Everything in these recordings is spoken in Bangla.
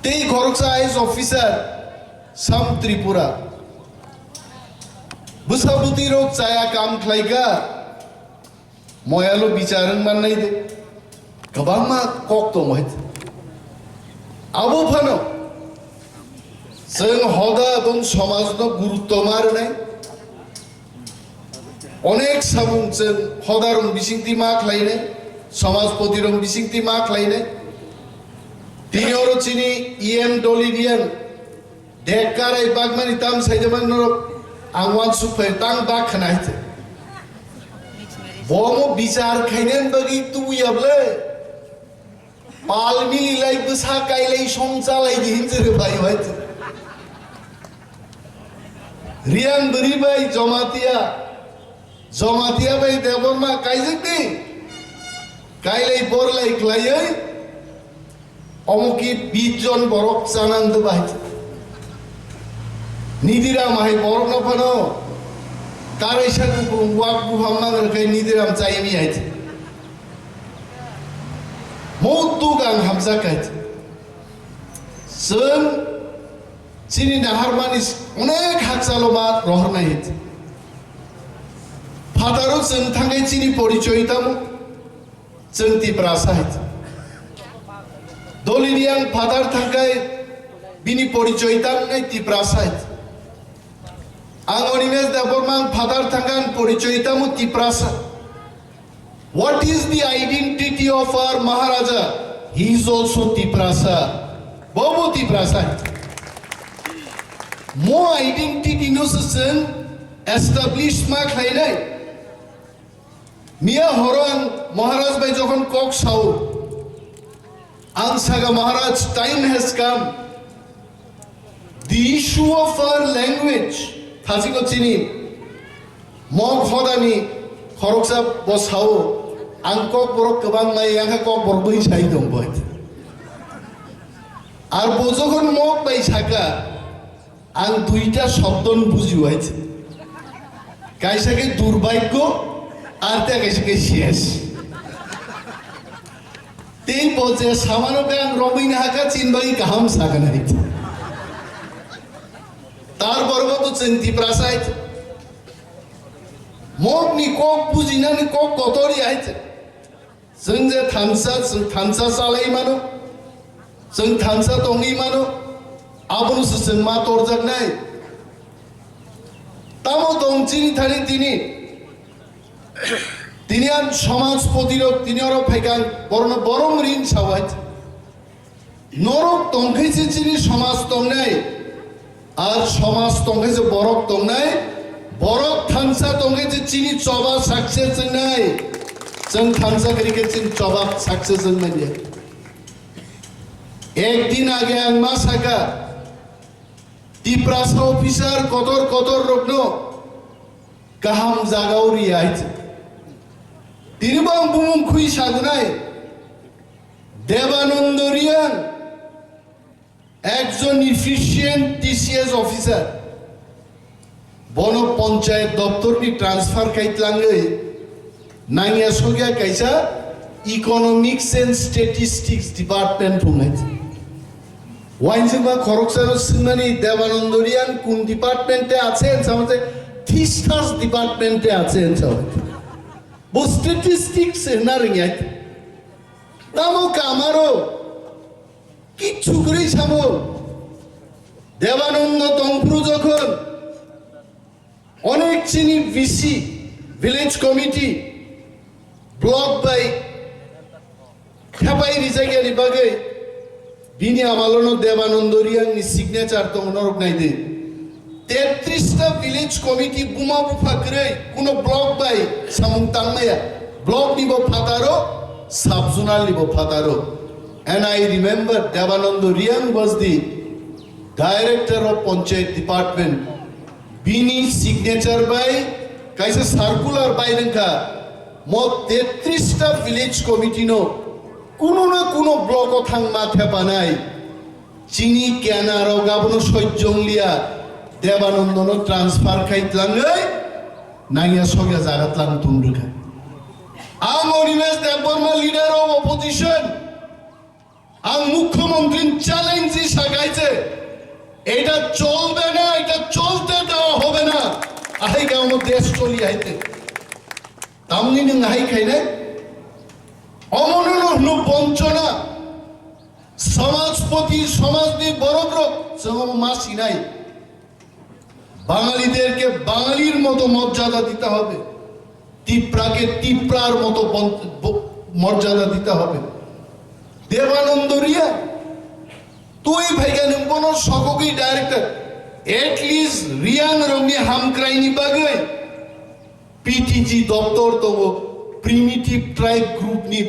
Tei Khoroksa IAS officer Sam Tripura Busabuti rok chaya kam khlaiga moyalo bicharan man nai de kabangma kok to mohit abo phano जों हदा এবং সমাজনো গুরুত্ব মার নাই অনেক সামুং जों হদারং বিসিংতি মা খাইনে সমাজপতিরং বিসিংতি মা খাইনে তিনিওরো চিনি ইএম ডলিডিয়ান ডেকারাই বাগমানি তাম সাইজামান নরক आंवान सुफै तां बाग खनाइते बोमो बिचार खाइनेन बगी तुयाबले पालमी लाई बसा काइलाई संसा लाई हिंजरे भाई भाइते रियान बरी भाई जमातिया भाई देवरमा काइजकनि काइलाई बोरलाई क्लायै अमुकी 20 जन बरक जानांद बाइते Nidiram hai borok na phano tarai saku wak buhamma ngai nidiram chaimi hait motu gang hamza kait जों chini nahar manis onek haksaloma rohna hait fataro जों thangai chini porichoytamo जों tiprasa hait dolirian father thangai bini porichoytam ngai tiprasa hait Angonimes Daborman Father Tangan Porichoitamu Tiprasa. What is the identity of our Maharaja? He is also Tiprasa. Bobo Tiprasa. More identity notion established Mark Hainai. Mia Horan Maharaj by Johan Cox How. Ansaga Maharaj, time has come. The issue of our language. थासिको चिनी म खदानि खरकसा बसाओ आंक बरक गोबां माइ आंहा क बरबै साइ दंबाय आर बजखन मक बाय साका आं दुइटा शब्दन बुजिवाइছে काइसाके दुर्भाग्य आर ता काइसाके शेष तेई बजे सामानो बे आं रबिन हाका चिनबाई गाहाम सागनाइ तार बरगत जों तिप्रासाइत मगनि कक बुजिनानै कक गतरि आइत जों जे थामसा सालाय मानो जों थामसा दंनि मानो आबनुसो जों मा तरजागनाय तामो दंचिनि थानि तिनि आन समाज प्रतिरोध तिनि अर फाइकां बरन बरम रिन सावाइत नरक दंखैसे चिनि समाज दंनाय আর সমাজ তঙ্গে যে বরক তং নাই বরক থানসা তঙ্গে যে চিনি চবা সাকসেস নাই जों थानसा करिके चिन चबा साक्सेस নাই একদিন আগে আং মা সাকা টিপ্রাসা অফিসার কতর রগ্ন গাহাম জাগাউরি আইছে তিরবাং বুমুং খুই সাগনাই দেবানন্দ রিয়াং একজন ইফিশিয়েন্ট টিসিএস অফিসার বন পঞ্চায়েত দপ্তরনি ট্রান্সফার খাইতলাঙ্গে নাইয়া সগিয়া কাইসা ইকোনমিক্স এন্ড স্ট্যাটিস্টিক্স ডিপার্টমেন্ট ফুনাই ওয়াইনজিবা খরকসারো সিংনানি দেবানন্দরিয়ান কোন ডিপার্টমেন্টে আছেন সামতে থিস্টাস ডিপার্টমেন্টে আছেন সবাই বো স্ট্যাটিস্টিক্স না রিয়াই তামো কামারো কিচ্ছু করেই সামো দেবানন্দ তংপুরু যখন অনেক চিনি ভিসি ভিলেজ কমিটি ব্লক বাই খেপাই রিজাইগারি বাগে বিনি আমালনো দেবানন্দ রিয়াংনি সিগনেচার তো নরক নাই দে 33টা ভিলেজ কমিটি বুমা বুফা করে কোন ব্লক বাই সামুং তাংমায়া ব্লক নিব ফাতারো সাব জোনাল নিব ফাতারো And I remember Devananda Riyang was the director of Panchayat Department. Bini signature by kaisa circular by Renka. Mo 33 ta village committee no kuno na kuno block o thang ma thepa nai. Chini kena ro gabono sojjonglia Devananda no transfer khaitlangai naiya sogya jagatlang tundruka. Amorimes Deborma leader of opposition ang মুখ্যমন্ত্রী চ্যালেঞ্জ চলবে না, এটা চলতে দেওয়া হবে না। আহাই গাঁও দেশ চলি আইতে তামনি নং আহাই খাই নাই অমনন বঞ্চনা সমাজপতি সমাজনি বড় গ্রহ মাসি নাই। বাঙালিদেরকে বাঙালির মতো মর্যাদা দিতে হবে, তিপ্রাকে তিপ্রার মতো মর্যাদা দিতে হবে। দেবানন্দ রিয়া তুই ভাইগান কোন সককি ডাইরেক্টর এটলিস্ট রিয়াং রঙে হামক্রাইনি বাগে পিটিজি দপ্তর তো প্রিমিটিভ ট্রাইব গ্রুপ নি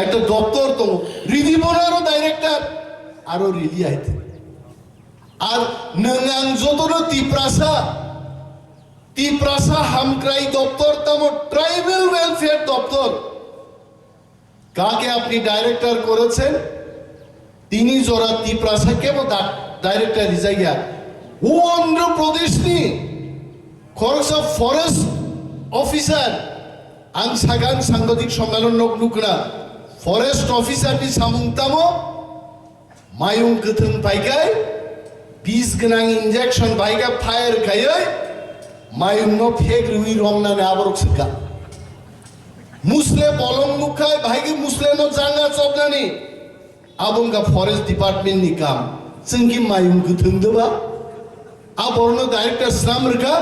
একটা দপ্তর তো রিদিবনারও ডাইরেক্টর আরো রিলি আইতে আর নঙ্গাং যতন তিপ্রাসা হামক্রাই দপ্তর তম ট্রাইবেল ওয়েলফেয়ার দপ্তর কাকে আপনি ডাইরেক্টর করেছেন? তিনি জোড়া তিপ্রাসা কেবল ডাইরেক্টর রিজাইয়া ও অন্ধ্রপ্রদেশ নি খরচা ফরেস্ট অফিসার আং সাগান সাংবাদিক সম্মেলন নুকরা ফরেস্ট অফিসার নি সামুংতামো মায়ুং গথং পাইগাই বিষ গোনাं ইনজেকশন বাইগা ফায়ার খাयै মায়ুং নো ফেক রুই রংনানে আবরক সকা মুসলে বলং মুখায় ভাইগে মুসলে নো জাঙ্গা চবনানি আবংगा फरेस्ट डिपार्टमेंट नि काम जोंनि मायुं गोथोंदोबा आबरनो डायरेक्टर स्नामरगा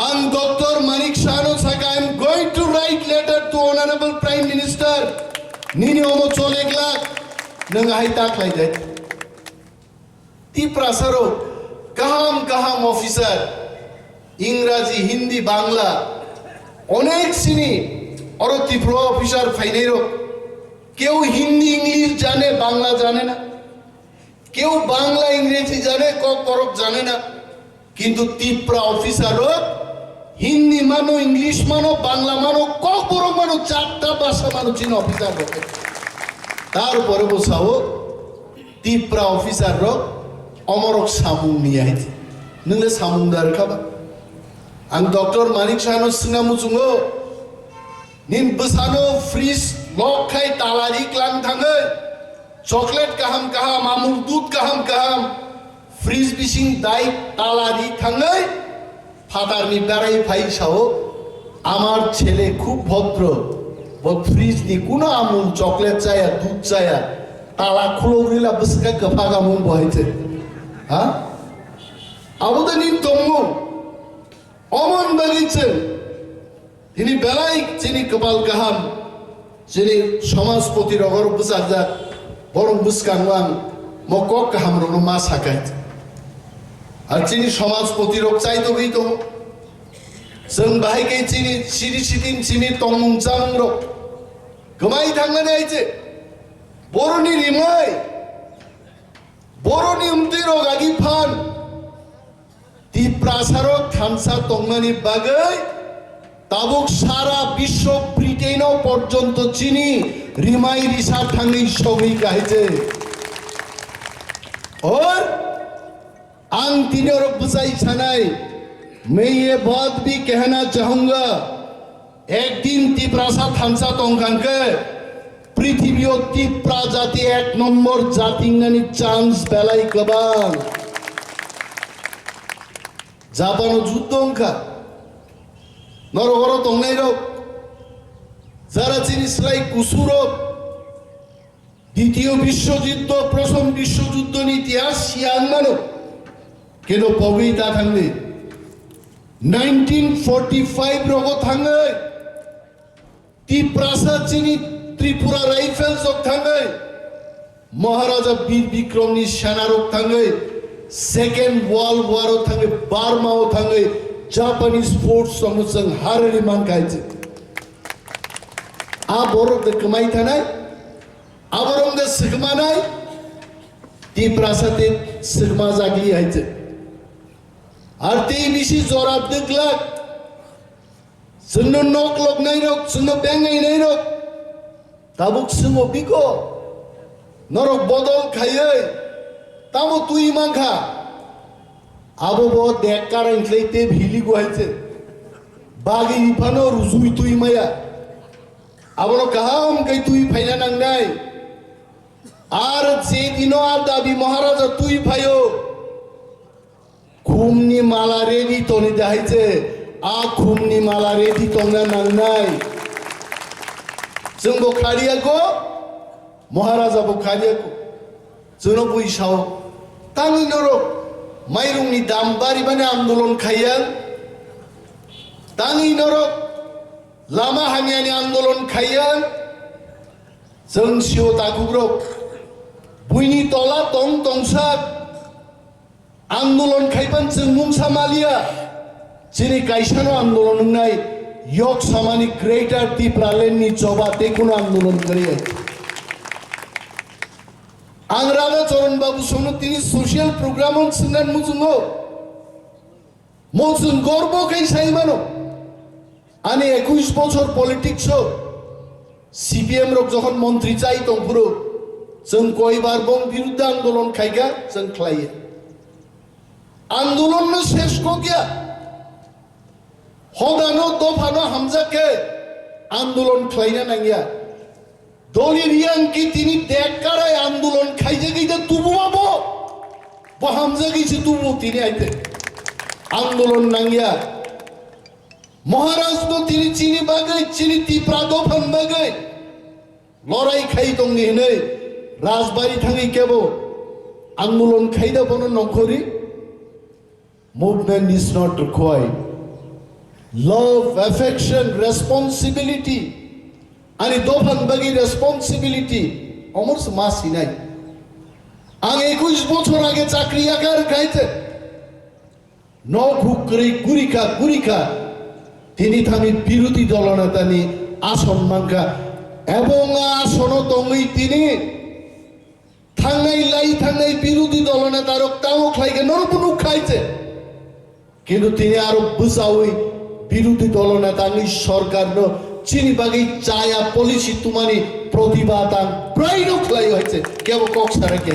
आं डॉक्टर मानिक शाहनो साका I am going to write letter to honourable prime minister निनि ओमो चलेगला नों हाय ताखलाय दे ती प्रासारो गाहाम गाहाम ऑफिसर इंग्राजी हिंदी बांग्ला अनेक सिनी और तीव्र ऑफिसर फाइनेरो কেউ হিন্দি ইংলিশ জানে বাংলা জানে না, কেউ বাংলা ইংরেজি জানে কক করক জানে না, কিন্তু তিপ্রা অফিসারও হিন্দি মানো ইংলিশ মানো বাংলা মানো কক করক মানো চারটা ভাষা মানো চিন অফিসার হবে। তারপরে বসাও তিপ্রা অফিসারও অমরক সামুং নিয়ে আইছে নলে সামুংদার খাবা আং ডক্টর মানিক শাহনো সিনামুচুঙ্গো নিন বসানো ফ্রিজ লখাই তালারি ক্লাং থাঙ্গে চকলেট কাহাম কাহাম আমুল দুধ কাহাম কাহাম ফ্রিজ বিসিং দাই তালারি থাঙ্গে ফাদারনি বেড়াই ফাইসাও আমার ছেলে খুব ভদ্র বল ফ্রিজ নি কোনো আমুল চকলেট চায়া দুধ চায়া তালা খুলো রিলা বসকা গফাগা মুন বহাইছে হ্যাঁ আবুদা নিন তমু অমন বাগিছে তিনি বেলাই চিনি কপাল কাহাম যিনি সমাজপতি রগর বুঝাজা বরং বুঝকাং মকক কাহাম রং মা সাকাইত আর চিনি সমাজপতি রক চাইতো গইতো जों बाहायगे चिनि सिरि सिदिन चिनि तंमुं जांग्र गोमाय थांनानै आइजे बर'नि रिमै बर'नि उमति रगागि फान ती प्रासारक थानसा तंमानि बागै ताबुक सारा विश्व ब्रिटेनও পর্যন্ত চিনি রিমাই রিসা থাঙ্গি সবই গাইছে और आं तीनों बुझाई छनाई मैं ये बात भी कहना चाहूंगा एक दिन तिप्रासा थानसा तंकांके पृथ्वी तिप्रा जाति एक नम्बर जातिंगानी चांस बेलाई गोबां जापानो जुद्धंखा नरहर तंनाय रक যারা জিনিসলাই কুসুরক দ্বিতীয় বিশ্বযুদ্ধ প্রথম বিশ্বযুদ্ধ ইতিহাস শিয়ান মানো কেন পগইতা থাকলে 1945 রগ থাঙ্গে তিপ্রাসা চিনি ত্রিপুরা রাইফেলস ওক থাঙ্গে মহারাজা বীর বিক্রমনি সেনারক থাঙ্গে সেকেন্ড ওয়ার্ল্ড ওয়ার ওক থাঙ্গে বার্মা ওক থাঙ্গে জাপানিজ ফোর্স সংসং হারেরি মান খাইছে আবরক দে কমাই থানাই আবরক দে সিগমানাই তিপ্রাসাতে সিগমা জাগলি আইছে আর তেই মিশি জরাব দেখলাক সুন্ন নক লক নাই রক সুন্ন বেঙ্গাই নাই রক তাবুক সুমো বিকো নরক বদল খাইয়ে তামো তুই মাংখা আবো ব দেখ কারাই তে ভিলি গোয়াইছে বাগি ইফানো রুজুই তুই মায়া আবনো কাহাম কই তুই ফাইনা নাংনাই আর যে দিনো আর দাবি মহারাজা তুই ভাইও খুমনি মালা রেডি তনি দেখাইছে খুমনি মালা রেডি তোমরা নাংনাই जों खारियाखौ महाराजाबो खारियाखौ जोंनो बैसाव तांनि नरो माइरंनि दाम बारिबानो आन्दोलन खायो तांनि नरो लामा हानियानि आन्दोलन खायो जों सिउ ताकुग्रो बुइनि तला तं तंसा आन्दोलन खाइबान जों मुंसा मालिया जेरै गायसानो आन्दोलन होननाय योग सामानी ग्रेटर तीप्रालेनी चौबा देखुना आंदोलन करिए आंग्रादा चरण बाबू सोनो तिनी सोशल प्रोग्राम on सिंगन मुजुंगो मोजुं गर्व kai साइमानो आने 21 বছর पॉलिटिक्स हो सीपीएम रक जखन मंत्री चाइ तंपुरो जों कयबार बं विरुद्ध आंदोलन खाइगा जों खालायो आंदोलन न शेष को गया हदानो दफानो हामजाके आंदोलन खालायना नांगिया दलि रियांकी तिनी देखाराय आंदोलन खाइजे गइदा तुबुबाबो ब हामजागिसे तुबु तिनी आइते आंदोलन नांगिया महाराज तो तिनी चिनी बागै चिनी तिप्रा दफान बागै लड़ाई खाइ दंनि हनै राजबारी थाङै केबो आंदोलन खाइदा बनो नखरि movement is not required love affection responsibility ani dofan bagi responsibility omor masi nai ang 21 বছর আগে চাকরি আকার খাইতে ন ঘুকরি গুরিকা তিনি থামি বিরোধী দলনেতা নি আসন মাঙ্কা এবং আসন দঙ্গই তিনি থাঙ্গাই বিরোধী দলনেতার তাও খাইকে নরবনু খাইছে কিন্তু তিনি আরো বুঝাওই বিরোধী দলনেতা সরকার চিনি বাগি চায়া পলিসি তুমানি প্রতিবাদ প্রায় নখলাই হয়েছে কেবল কক্সারে কে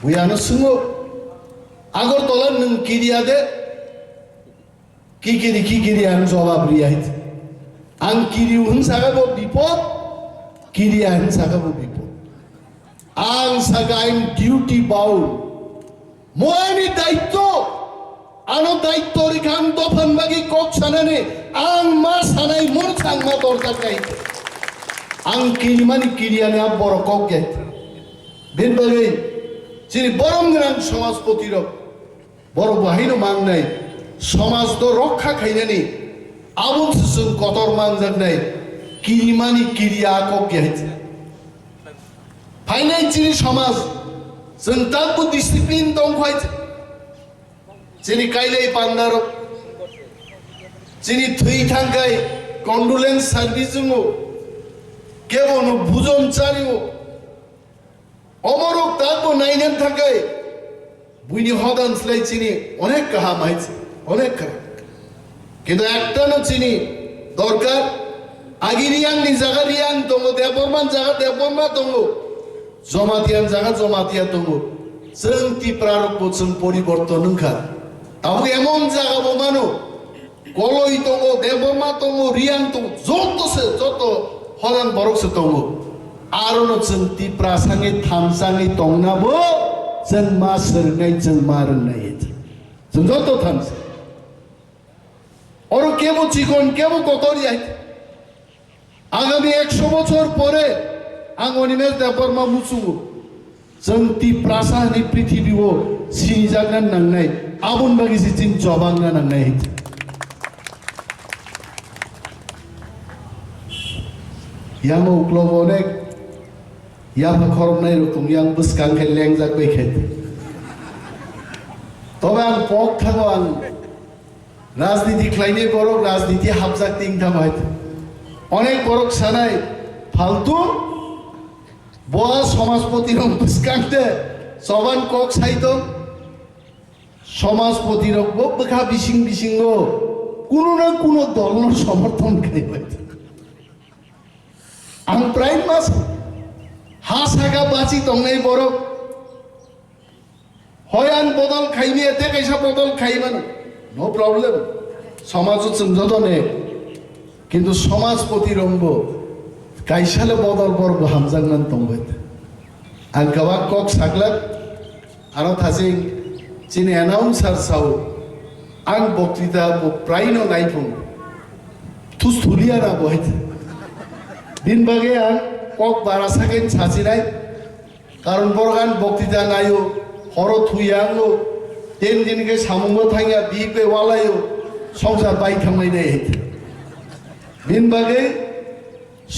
বুয়ানো সুঙ্গো আগরতলা নং কিরিয়া দে কি কিরি আন জবাব রিয়াইত আং কিরি হুন সাগাবো বিপদ কিরিয়া হুন সাগাবো বিপদ আং সাগাইম ডিউটি বাউল মোয়ানি দায়িত্ব আনো দায়িত্ব রিখান দফান বাগি কক সানানে আং মা সানাই মন সাংমা দরকার নাই আং কিরিমানি কিরিয়ানে বড় কক গে বেন বাগি যিনি বরম গ্রাম সমাজপতির বড় বাহিনী মান নাই সমাজ তো রক্ষা খাইনানি আবুল সুসুন কতর মান যাক নাই কিরিমানি কিরিয়া কক গে ফাইনাই যিনি সমাজ जों ताबो डिसिप्लिन दंखाय যিনি কাইলাই পান্দার যিনি থৈ থাঙ্গাই কন্ডোলেন্স সার্ভিস জন্য কেবল বুজন চারিও অমরক তাবো নাইনেন থাকাই বুইনি হদান স্লাই চিনি অনেক কাহা মাইছে অনেক কাহা কিন্তু একটা না চিনি দরকার আগিরিয়াং নি জায়গা রিয়াং দঙ্গ দেবরমান জায়গা দেবরমা দঙ্গ জমাতিয়ান জায়গা জমাতিয়া দঙ্গ जों तिप्रारक जों परिवर्तन ओंखार ताबो एमन जागाबो मानो गलय दङ देबरमा दङ रियां दङ जत हरान बरकसो दङ आरोनो जों तिप्रा सांगे थामसाङै दंनाबो जों मा सोरनाय जों मा रोंनाय जों जत थामसा और केबो चिकन केबो कतरिया आगामी 100 বছর পরে आंगनिमेज देबरमा मुसुगु जों तिप्रासानि पृथ्वीओ सिजागना नांनाय आबुन बागिसि चिन जबांना नांनाय yang uklong onek yang khoromnai rokom yang buskang khe lengjak baikhe tobe ang pok thango ang রাজনীতি খাইনে বড় রাজনীতি হাবজাক তিনটা হয় অনেক বড় সানাই ফালতু বড় সমাজপতি রং বুসকাংতে সবান কক সাইতো সমাজপতি রং বখা বিসিং কোনো না কোনো দলর সমর্থন খাই হয় আং প্রাইম মাস হাসাগা বাঁচি তংনাই বড় হয়ান বদল খাইনি এতে কাইসা বদল খাইবানো নো প্রবলেম সমাজ চঞ্জনে কিন্তু সমাজপতি রঙ্গ কাইসালে বদল বড় হামজাংনান তংবাইতে আং কাবা কক সাগলাক আরো থাসিং Cini announcer sao ang boktita bo praino naipung tus thulia na boit din bage ang kok barasaken chasinai karon borgan boktita nayo horo thuyango ten dinike samungo thangya bipe walayo সংসার বাই থামাই নেই দিন বাগে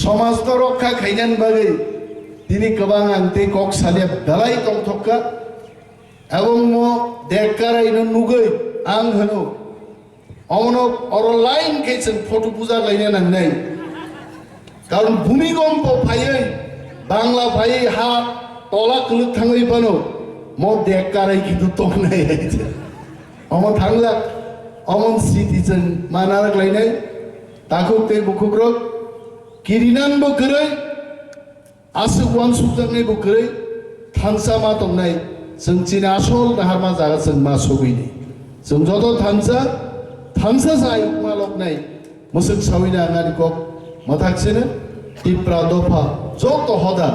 সমাজ তো রক্ষা খাইনান বাগে তিনি গোবাং আনতে কক সালিয়া বেলাই দং থক্কা এবং মো দেখারাইনো নুগৈ আং হনো অমন অর লাইন গেছেন ফটো পূজা লাইনে নাংনাই কারণ ভূমিকম্প ফাইयै বাংলা ফাই হা তলা কুলুক থাঙ্গই বানো মো দেখারাই কিন্তু তক নাই অমন থাংলা অমন স্মৃতিজন মানারক লাইনাই তাকুক তে বুকুগ্রক কিরিনান বকरै आसु वान सुजांनाय बकरै थानसा मा दंनाय जों चिना आसल नाहारमा जागा जों मा सगैनि जों जत थानसा जाय मा लकनाय मोसक साविना नानि कक मथाकसेनो टिप्रा दफा जत हदा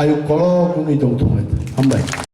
आयु कल गुङै दं थंनाय हामबाय